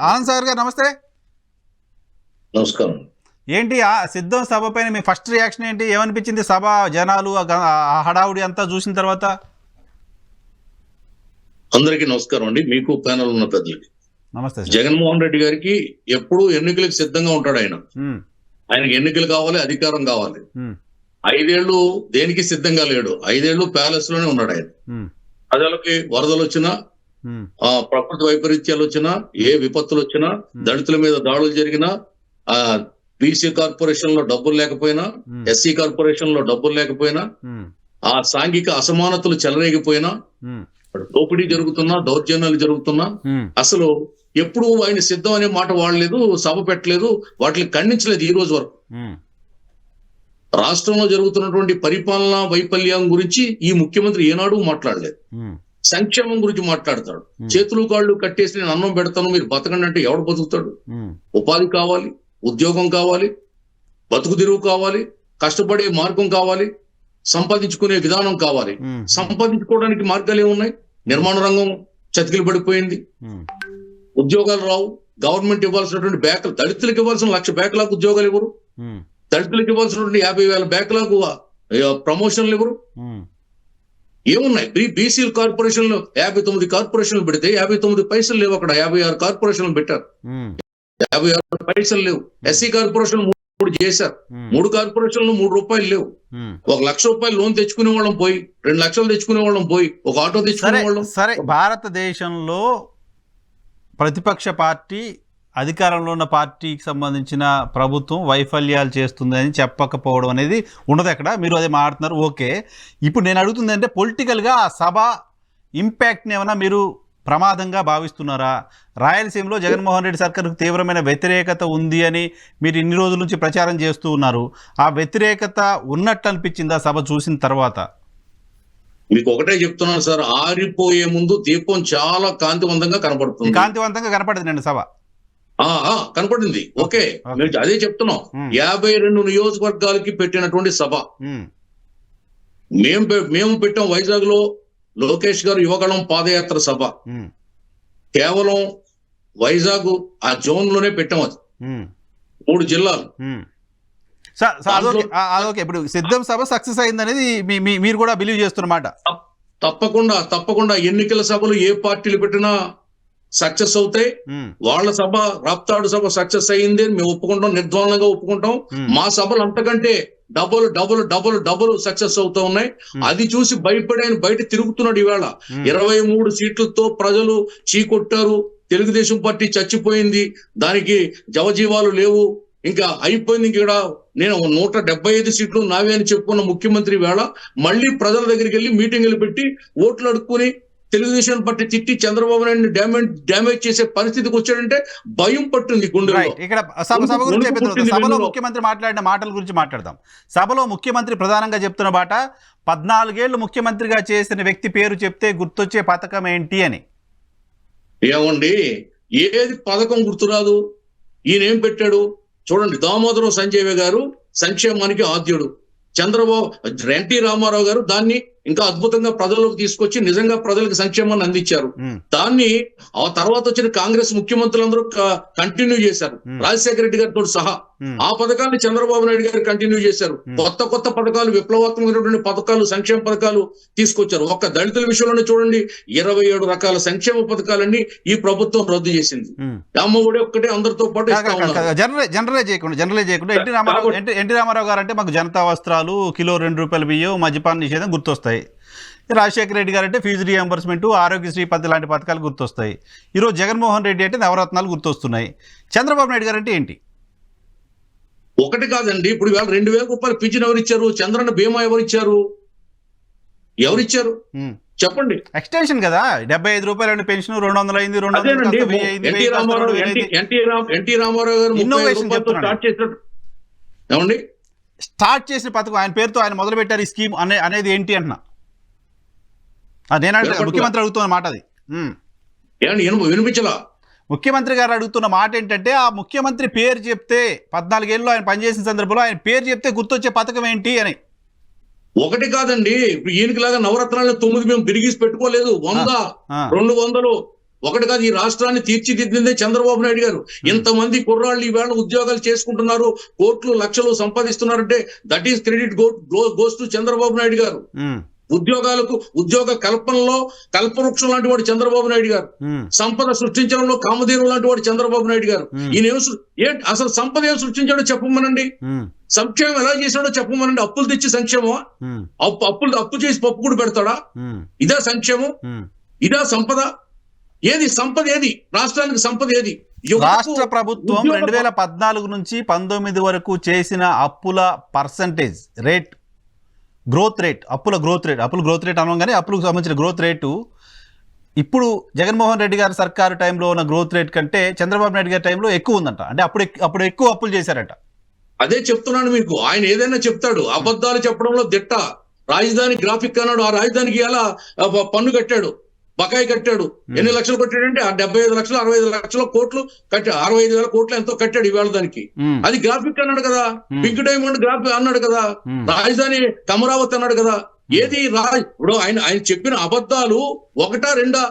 ఆనంద్ సాగర్ గారు నమస్తే. నమస్కారం. ఏంటి సిద్ధం సభ పైన మీ ఫస్ట్ రియాక్షన్ ఏంటి? ఏమనిపించింది సభ, జనాలు, ఆ హడావుడి అంతా చూసిన తర్వాత? అందరికీ నమస్కారం అండి, మీకు ప్యానల్ ఉన్న పెద్దలకి నమస్తే. జగన్మోహన్ రెడ్డి గారికి ఎప్పుడు ఎన్నికలకు సిద్ధంగా ఉంటాడు. ఆయనకి ఎన్నికలు కావాలి, అధికారం కావాలి. 5 ఏళ్ళు దేనికి సిద్ధంగా లేడు. 5 ఏళ్ళు ప్యాలెస్ లోనే ఉన్నాడు ఆయన. ప్రజలకి వరదలు వచ్చినా, ప్రకృతి వైపరీత్యాలు వచ్చినా, ఏ విపత్తులు వచ్చినా, దళితుల మీద దాడులు జరిగినా, బీసీ కార్పొరేషన్ లో డబ్బులు లేకపోయినా, ఎస్సీ కార్పొరేషన్ లో డబ్బులు లేకపోయినా, ఆ సాంఘిక అసమానతలు చెలరేగిపోయినా, దోపిడీ జరుగుతున్నా, దౌర్జన్యాలు జరుగుతున్నా, అసలు ఎప్పుడు ఆయన సిద్ధం అనే మాట వాడలేదు, సభ పెట్టలేదు, వాటిని ఖండించలేదు ఈ రోజు వరకు. రాష్ట్రంలో జరుగుతున్నటువంటి పరిపాలనా వైఫల్యం గురించి ఈ ముఖ్యమంత్రి ఏనాడు మాట్లాడలేదు. సంక్షేమం గురించి మాట్లాడతాడు. చేతులు కాళ్ళు కట్టేసి నేను అన్నం పెడతాను, మీరు బతకండి అంటే ఎవడు బతుకుతాడు? ఉపాధి కావాలి, ఉద్యోగం కావాలి, బతుకు తెరువు కావాలి, కష్టపడే మార్గం కావాలి, సంపాదించుకునే విధానం కావాలి. సంపాదించుకోవడానికి మార్గాలు ఏమున్నాయి? నిర్మాణ రంగం చతికిలు పడిపోయింది, ఉద్యోగాలు రావు. గవర్నమెంట్ ఇవ్వాల్సినటువంటి బ్యాక్లాగ్, దళితులకు ఇవ్వాల్సిన 1,00,000 బ్యాక్లాగ్ ఉద్యోగాలు ఇవ్వరు, దళితులకు ఇవ్వాల్సినటువంటి 50,000 బ్యాక్లాగ్ ప్రమోషన్లు ఇవ్వరు. ఏమున్నాయి? బీసీ కార్పొరేషన్లు 59 కార్పొరేషన్లు పెడితే 59 పైసలు లేవు, అక్కడ 56 కార్పొరేషన్లు పెట్టారు, 56 పైసలు లేవు. ఎస్సీ కార్పొరేషన్ 3 చేశారు, 3 కార్పొరేషన్లు 3 రూపాయలు లేవు. 1,00,000 రూపాయలు లోన్ తెచ్చుకునే వాళ్ళం పోయి 2 లక్షలు తెచ్చుకునే వాళ్ళం పోయి ఒక ఆటో తెచ్చుకునే వాళ్ళం. సరే, భారతదేశంలో ప్రతిపక్ష పార్టీ అధికారంలో ఉన్న పార్టీకి సంబంధించిన ప్రభుత్వం వైఫల్యాలు చేస్తుంది అని చెప్పకపోవడం అనేది ఉండదు. అక్కడ మీరు అదే మాట్లాడుతున్నారు, ఓకే. ఇప్పుడు నేను అడుగుతుంది అంటే పొలిటికల్గా ఆ సభ ఇంపాక్ట్ని ఏమైనా మీరు ప్రమాదంగా భావిస్తున్నారా? రాయలసీమలో జగన్మోహన్ రెడ్డి సర్కార్కు తీవ్రమైన వ్యతిరేకత ఉంది అని మీరు ఇన్ని రోజుల నుంచి ప్రచారం చేస్తూ ఉన్నారు. ఆ వ్యతిరేకత ఉన్నట్టు అనిపించిందా సభ చూసిన తర్వాత? మీకు ఒకటే చెప్తున్నాను సార్, ఆరిపోయే ముందు దీపం చాలా కాంతివంతంగా కనపడుతుంది. కాంతివంతంగా కనపడిందండి సభ, కనపడింది. ఓకే, మేము అదే చెప్తున్నాం. 52 నియోజకవర్గాలకి పెట్టినటువంటి సభ మేము పెట్టాం. వైజాగ్ లో లోకేష్ గారు యువగళం పాదయాత్ర సభ కేవలం వైజాగ్ ఆ జోన్ లోనే పెట్టాం. అది 3 జిల్లాలు. ఇప్పుడు సిద్ధం సభ సక్సెస్ అయిందనేది మీరు కూడా బిలీవ్ చేస్తున్నమాట? తప్పకుండా ఎన్నికల సభలు ఏ పార్టీలు పెట్టినా సక్సెస్ అవుతాయి. వాళ్ళ సభ, రాప్తాడు సభ సక్సెస్ అయ్యింది మేము ఒప్పుకుంటాం, నిర్ద్వందంగా ఒప్పుకుంటాం. మా సభలు అంతకంటే డబుల్ సక్సెస్ అవుతా ఉన్నాయి. అది చూసి భయపడి ఆయన బయట తిరుగుతున్నాడు. ఈవేళ 23 సీట్లతో ప్రజలు చీకొట్టారు. తెలుగుదేశం పార్టీ చచ్చిపోయింది, దానికి జవజీవాలు లేవు, ఇంకా అయిపోయింది. ఇక్కడ నేను 175 సీట్లు నావే అని చెప్పుకున్న ముఖ్యమంత్రి వేళ మళ్ళీ ప్రజల దగ్గరికి వెళ్ళి మీటింగులు పెట్టి ఓట్లు అడుక్కుని తెలుగుదేశం పార్టీ తిట్టి చంద్రబాబు నాయుడు డ్యామేజ్ చేసే పరిస్థితికి వచ్చాడంటే భయం పట్టింది గుండెలో. ఇక్కడ సభలో ముఖ్యమంత్రి మాట్లాడిన మాటల గురించి మాట్లాడదాం. సభలో ముఖ్యమంత్రి ప్రధానంగా చెప్తున్న మాట, 14 ఏళ్లు ముఖ్యమంత్రిగా చేసిన వ్యక్తి పేరు చెప్తే గుర్తొచ్చే పథకం ఏంటి అని. ఏమండి, ఏది పథకం గుర్తురాదు? ఈయనేం పెట్టాడు చూడండి. దామోదరం సంజయ్ గారు సంక్షేమానికి ఆద్యుడు. చంద్రబాబు, ఎన్టీ రామారావు గారు దాన్ని ఇంకా అద్భుతంగా ప్రజల్లోకి తీసుకొచ్చి నిజంగా ప్రజలకు సంక్షేమాన్ని అందించారు. దాన్ని ఆ తర్వాత వచ్చిన కాంగ్రెస్ ముఖ్యమంత్రులందరూ కంటిన్యూ చేశారు, రాజశేఖర రెడ్డి గారితో సహా. ఆ పథకాన్ని చంద్రబాబు నాయుడు గారు కంటిన్యూ చేశారు. కొత్త పథకాలు, విప్లవాత్మకమైనటువంటి పథకాలు, సంక్షేమ పథకాలు తీసుకొచ్చారు. ఒక్క దళితుల విషయంలోనే చూడండి, 27 రకాల సంక్షేమ పథకాలన్నీ ఈ ప్రభుత్వం రద్దు చేసింది. అమ్మఒడి ఒక్కటే అందరితో పాటు జనరలైజ్ చేయకుండా ఎన్టీ రామారావు గారు అంటే మాకు జనతా వస్త్రాలు, కిలో 2 రూపాయల బియ్యం, మద్యపాన నిషేధం గుర్తొస్తాయి. రాజశేఖర రెడ్డి గారు అంటే ఫీజు రియంబర్స్మెంట్, ఆరోగ్యశ్రీ పద్ధతి లాంటి పథకాలు గుర్తొస్తాయి. ఈరోజు జగన్మోహన్ రెడ్డి అంటే నవరత్నాలు గుర్తొస్తున్నాయి. చంద్రబాబు నాయుడు గారు అంటే ఏంటి? ఒకటి కాదండి. ఇప్పుడు 2,000 రూపాయలు పింఛన్ ఎవరిచ్చారు? చంద్రన్న బీమా ఎవరిచ్చారు? చెప్పండి. ఎక్స్టెన్షన్ కదా, 75 రూపాయలు పెన్షన్, 200 అయింది, 200. ఎన్టీ రామారావు గారు ఇన్నోవేషన్ ఏమండి స్టార్ట్ చేసిన పథకం, ఆయన పేరుతో ఆయన మొదలు పెట్టారు ఈ స్కీమ్ అనేది ఏంటి అంటున్నా. నేనంటే ముఖ్యమంత్రి అడుగుతున్న మాట అది. వినిపించలా? ముఖ్యమంత్రి గారు అడుగుతున్న మాట ఏంటంటే, ఆ ముఖ్యమంత్రి పేరు చెప్తే 14 ఏళ్ళు ఆయన పనిచేసిన సందర్భంలో ఆయన పేరు చెప్తే గుర్తొచ్చే పథకం ఏంటి అని. ఒకటి కాదండి. ఇప్పుడు ఈయనకి లాగా నవరత్నాలను 9 మేము బిరిగీసి పెట్టుకోలేదు. 100, 200 ఒకటి కాదు, ఈ రాష్ట్రాన్ని తీర్చిదిద్దిందే చంద్రబాబు నాయుడు గారు. ఇంతమంది కుర్రాళ్ళు ఈవేళ ఉద్యోగాలు చేసుకుంటున్నారు, కోట్లు లక్షలు సంపాదిస్తున్నారంటే that is credit goes to Chandrababu Naidu garu. ఉద్యోగ కల్పనలో కల్పవృక్షం లాంటి వాడు చంద్రబాబు నాయుడు గారు. సంపద సృష్టించడంలో కామధేను లాంటి వాడు చంద్రబాబు నాయుడు గారు. ఈయన అసలు సంపద ఏం సృష్టించాడో చెప్పమనండి, సంక్షేమం ఎలా చేశాడో చెప్పమనండి. అప్పులు తెచ్చి సంక్షేమం, అప్పు చేసి పప్పు కూడా పెడతాడా? ఇదా సంక్షేమం? ఇదా సంపద? ఏది సంపద? ఏది రాష్ట్రానికి సంపద? ఏది? రాష్ట్ర ప్రభుత్వం 2014 నుంచి 19 వరకు చేసిన అప్పుల పర్సంటేజ్ రేట్, గ్రోత్ రేట్, అప్పుల గ్రోత్ రేట్ అనగానే అప్పులకు సంబంధించిన గ్రోత్ రేటు ఇప్పుడు జగన్మోహన్ రెడ్డి గారి సర్కారు టైంలో ఉన్న గ్రోత్ రేట్ కంటే చంద్రబాబు నాయుడు గారి టైంలో ఎక్కువ ఉందంట. అంటే అప్పుడు ఎక్కువ అప్పులు చేశారట. అదే చెప్తున్నాను మీకు. ఆయన ఏదైనా చెప్తాడు, అబద్ధాలు చెప్పడంలో దిట్ట. రాజధాని గ్రాఫిక్ అన్నాడు, ఆ రాజధానికి ఎలా పన్ను కట్టాడు, బకాయి కట్టాడు. ఎన్ని లక్షలు కట్టాడంటే 75 లక్షలు 65 లక్షల కోట్లు కట్టాడు, 65,000 కోట్లు ఎంతో కట్టాడు ఇవాళ దానికి. అది గ్రాఫిక్ అన్నాడు కదా, పింక్ డైమండ్ గ్రాఫిక్ అన్నాడు కదా, రాజధాని అమరావతి అన్నాడు కదా. ఏది ఇప్పుడు ఆయన చెప్పిన అబద్ధాలు ఒకటా రెండా?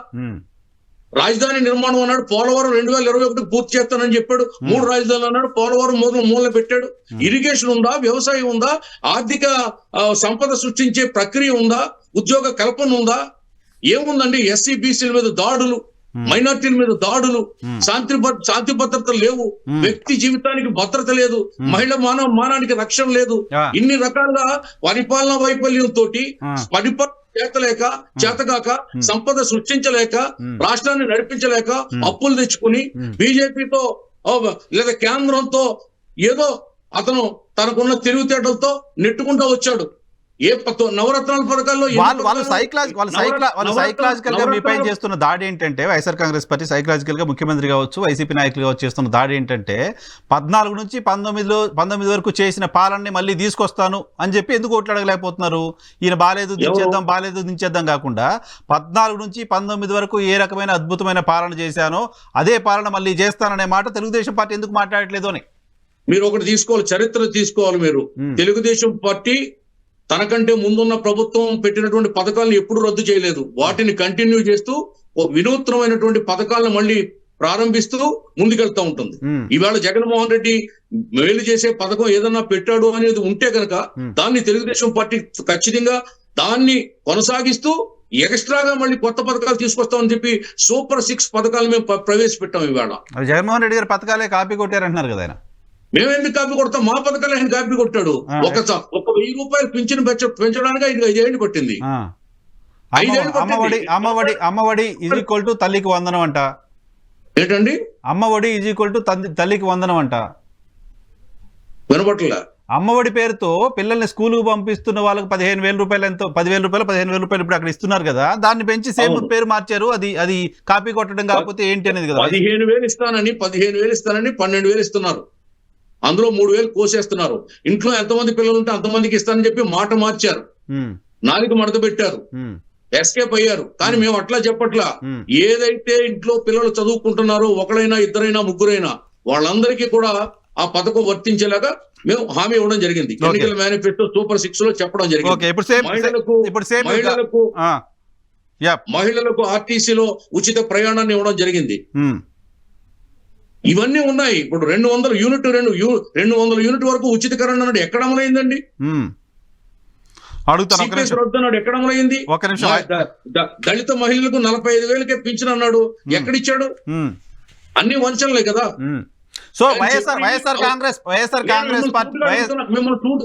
రాజధాని నిర్మాణం అన్నాడు, పోలవరం 2021 పూర్తి చేస్తానని చెప్పాడు. 3 రాజధానులు అన్నాడు, పోలవరం మూల పెట్టాడు. ఇరిగేషన్ ఉందా, వ్యవసాయం ఉందా, ఆర్థిక సంపద సృష్టించే ప్రక్రియ ఉందా, ఉద్యోగ కల్పన ఉందా? ఏముందండి? ఎస్సీ బీసీల మీద దాడులు, మైనార్టీల మీద దాడులు, శాంతి భద్రతలు లేవు, వ్యక్తి జీవితానికి భద్రత లేదు, మహిళ మానానికి రక్షణ లేదు. ఇన్ని రకాలుగా పరిపాలనా వైఫల్యంతో చేతగాక సంపద సృష్టించలేక రాష్ట్రాన్ని నడిపించలేక అప్పులు తెచ్చుకుని బీజేపీతో లేదా కేంద్రంతో ఏదో అతను తనకున్న తెలివితేటలతో నెట్టుకుంటూ వచ్చాడు. నవరత్నాల పథకాల్లో వాళ్ళు సైకలాజికల్ గా మీపై చేస్తున్న దాడి ఏంటంటే, వైఎస్ఆర్ కాంగ్రెస్ పార్టీ సైకలాజికల్ గా ముఖ్యమంత్రి కావచ్చు, వైసీపీ నాయకులు కావచ్చు చేస్తున్న దాడి ఏంటంటే 14 నుంచి 19 వరకు చేసిన పాలనని మళ్ళీ తీసుకొస్తాను అని చెప్పి ఎందుకు ఓట్లాడలేకపోతున్నారు? ఈయన బాలేదు దించేద్దాం కాకుండా 14 నుంచి 19 వరకు ఏ రకమైన అద్భుతమైన పాలన చేశానో అదే పాలన మళ్ళీ చేస్తాననే మాట తెలుగుదేశం పార్టీ ఎందుకు మాట్లాడట్లేదు అని మీరు ఒకటి తీసుకోవాలి, చరిత్ర తీసుకోవాలి. మీరు తెలుగుదేశం పార్టీ తనకంటే ముందున్న ప్రభుత్వం పెట్టినటువంటి పథకాలను ఎప్పుడు రద్దు చేయలేదు. వాటిని కంటిన్యూ చేస్తూ వినూత్నమైనటువంటి పథకాలను మళ్ళీ ప్రారంభిస్తూ ముందుకెళ్తా ఉంటుంది. ఈవేళ జగన్మోహన్ రెడ్డి మేలు చేసే పథకం ఏదన్నా పెట్టాడు అనేది ఉంటే కనుక దాన్ని తెలుగుదేశం పార్టీ ఖచ్చితంగా దాన్ని కొనసాగిస్తూ ఎక్స్ట్రాగా మళ్ళీ కొత్త పథకాలు తీసుకొస్తామని చెప్పి సూపర్ 6 పథకాలు మేము ప్రవేశపెట్టాం. ఈవేళ జగన్మోహన్ రెడ్డి గారి పథకాలే కాపీ కొట్టారంటున్నారు కదా ఆయన. మేమెందుకు కాపీ కొడతాం? మా పథకాలు ఆయన కాపీ కొట్టాడు. ఒక 1,000 రూపాయలు పింఛను పెంచడానికి 5 ఏళ్ళు పట్టింది. అమ్మఒడి ఈజ్ ఈక్వల్ టు తల్లికి వందనం అంట. ఏంటండి అమ్మఒడి ఈజ్ ఈక్వల్ టు తల్లికి వందనం అంట? వినపట్ల. అమ్మఒడి పేరుతో పిల్లల్ని స్కూల్ కు పంపిస్తున్న వాళ్ళకి 15,000 రూపాయలు ఎంతో 10,000 రూపాయలు 15,000 రూపాయలు ఇప్పుడు అక్కడ ఇస్తున్నారు కదా, దాన్ని పెంచి సేమ్ పేరు మార్చారు. అది కాపీ కొట్టడం కాకపోతే ఏంటి అనేది కదా. 15,000 ఇస్తానని 12,000 ఇస్తున్నారు. అందులో 3,000 కోసేస్తున్నారు. ఇంట్లో ఎంతమంది పిల్లలు ఉంటే అంతమందికి ఇస్తానని చెప్పి మాట మార్చారు, నాలుగు మడత పెట్టారు, ఎస్కేప్ అయ్యారు. కానీ మేము అట్లా చెప్పట్లా. ఏదైతే ఇంట్లో పిల్లలు చదువుకుంటున్నారో ఒకడైనా ఇద్దరైనా ముగ్గురైనా వాళ్ళందరికీ కూడా ఆ పథకం వర్తించేలాగా మేము హామీ ఇవ్వడం జరిగింది. ఎన్నికల మేనిఫెస్టో సూపర్ 6 లో చెప్పడం జరిగింది. మహిళలకు ఆర్టీసీలో ఉచిత ప్రయాణాన్ని ఇవ్వడం జరిగింది. ఇవన్నీ ఉన్నాయి. ఇప్పుడు 200 యూనిట్ వరకు ఉచిత కరెంట్ అన్నాడు, ఎక్కడ అమలైందండి? అన్నాడు, ఎక్కడ అమలైంది? దళిత మహిళలకు 45,000కే పింఛన్ అన్నాడు, ఎక్కడిచ్చాడు? అన్ని వంచనలే కదా. సో వైఎస్ఆర్ కాంగ్రెస్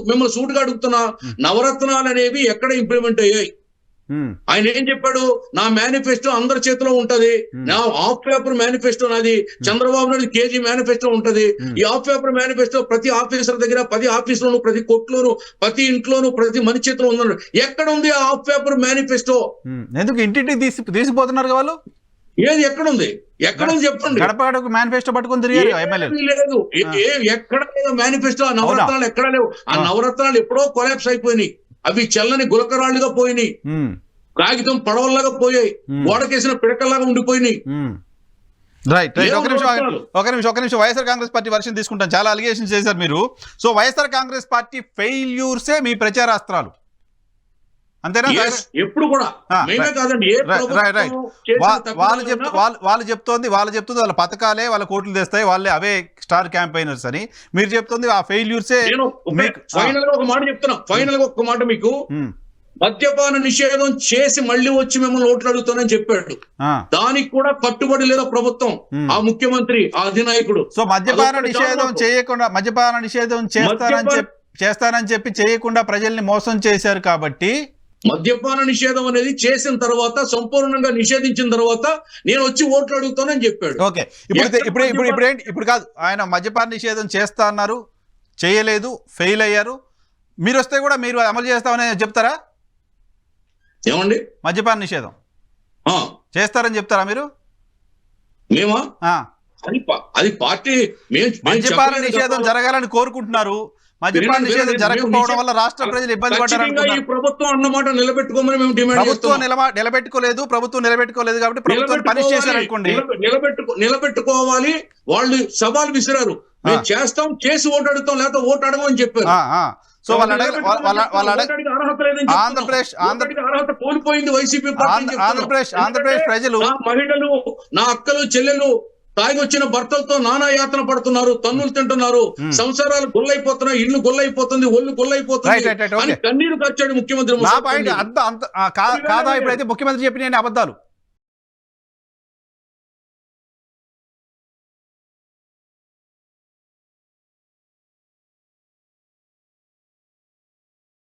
మిమ్మల్ని సూటుగా అడుగుతున్నా, నవరత్నాలు అనేవి ఎక్కడ ఇంప్లిమెంట్ అయ్యాయి? ఆయన ఏం చెప్పాడు? నా మేనిఫెస్టో అందరి చేతిలో ఉంటది, నా ఆఫ్ పేపర్ మేనిఫెస్టో నాది, చంద్రబాబు నాయుడు కేజీ మేనిఫెస్టో ఉంటది. ఈ ఆఫ్ పేపర్ మేనిఫెస్టో ప్రతి ఆఫీసర్ దగ్గర, ప్రతి ఆఫీసులోను, ప్రతి కొట్లోను, ప్రతి ఇంట్లోను, ప్రతి మనిషి చేతిలో ఉన్నాడు. ఎక్కడ ఉంది ఆ ఆఫ్ పేపర్ మేనిఫెస్టో? ఎందుకు ఇంటింటికి తీసిపోతున్నారు వాళ్ళు? ఏది ఎక్కడుంది? ఎక్కడుంది చెప్పండి. గడప మేనిఫెస్టో పట్టుకుని తిరిగారు లేదు, ఎక్కడ లేదు మేనిఫెస్టో. ఆ నవరత్నాలు ఎక్కడ లేవు. ఆ నవరత్నాలు ఎప్పుడో కొలాప్స్ అయిపోయినాయి. అవి చల్లని గులకరాళ్ళుగా పోయినాయి, కాగితం పడవల్లాగా పోయాయి, ఓడకేసిన పిడకల్లాగా ఉండిపోయినాయి. రైట్. ఒక నిమిషం వైఎస్ఆర్ కాంగ్రెస్ పార్టీ వర్షన్ తీసుకుంటాం. చాలా అలిగేషన్స్ చేశారు మీరు. సో వైఎస్ఆర్ కాంగ్రెస్ పార్టీ ఫెయిల్యూర్సే మీ ప్రచారాస్త్రాలు. అంతేనా? ఎప్పుడు కూడా మేమే కాదండి, ఏ వాళ్ళు చెప్తోంది వాళ్ళ పథకాలే వాళ్ళ కోట్లు తెస్తాయి, వాళ్ళే అవే స్టార్ క్యాంపెయినర్స్ అని. మీరు చెప్తుంది ఆ ఫెయిల్యూర్సే. ఫైనల్ గా ఒక మాట చెప్తున్నా, ఫైనల్ గా ఒక మాట మీకు, మద్యపాన నిషేధం చేసి మళ్ళీ వచ్చి మిమ్మల్ని ఓట్లు అడుగుతానని చెప్పాడు. దానికి కూడా కట్టుబడి లేదా ప్రభుత్వం, ఆ ముఖ్యమంత్రి, ఆ అధినాయకుడు. సో మద్యపాన నిషేధం చేయకుండా, మద్యపాన నిషేధం చేస్తానని చెప్పి చేయకుండా ప్రజల్ని మోసం చేశారు కాబట్టి, మద్యపాన నిషేధం అనేది చేసిన తర్వాత, సంపూర్ణంగా నిషేధించిన తర్వాత నేను వచ్చి ఓట్లు అడుగుతానని చెప్పాడు. ఓకే, ఇప్పుడు కాదు, ఆయన మద్యపాన నిషేధం చేస్తా అన్నారు, చేయలేదు, ఫెయిల్ అయ్యారు. మీరు వస్తే కూడా మీరు అమలు చేస్తామని చెప్తారా? ఏమండి, మద్యపాన నిషేధం చేస్తారని చెప్తారా మీరు? మేమా? అది పార్టీ మద్యపాన నిషేధం జరగాలని కోరుకుంటున్నారు. మద్యపాన నిషేధం జరగకపోవడం వల్ల రాష్ట్ర ప్రజలు ఇబ్బంది పడ్డారు. ప్రభుత్వం అన్నమాట నిలబెట్టుకోమని మేము డిమాండ్ చేస్తున్నాం. ప్రభుత్వం నిలబెట్టుకోలేదు కాబట్టి ప్రభుత్వం పనిష్ చేశారు అనుకోండి. నిలబెట్టుకోవాలి. వాళ్ళు సవాల్ విసిరారు, మేము చేస్తాం, చేసి ఓటు అడుగుతాం, లేకపోతే ఓటు అడగమని చెప్పారు. సో అర్హత కోల్పోయింది వైసీపీ పార్టీ. ఆంధ్రప్రదేశ్ ప్రజలు, మహిళలు, నా అక్కలు, చెల్లెలు తాగి వచ్చిన భర్తలతో నానా యాతన పడుతున్నారు, తన్నులు తింటున్నారు, సంసారాలు గుల్లైపోతున్నాయి, ఇల్లు గుల్లైపోతుంది, ఒళ్ళు గుల్లైపోతుంది, కన్నీరు కార్చాడు ముఖ్యమంత్రి. కాదా ఇప్పుడైతే ముఖ్యమంత్రి చెప్పిన అబద్ధాలు?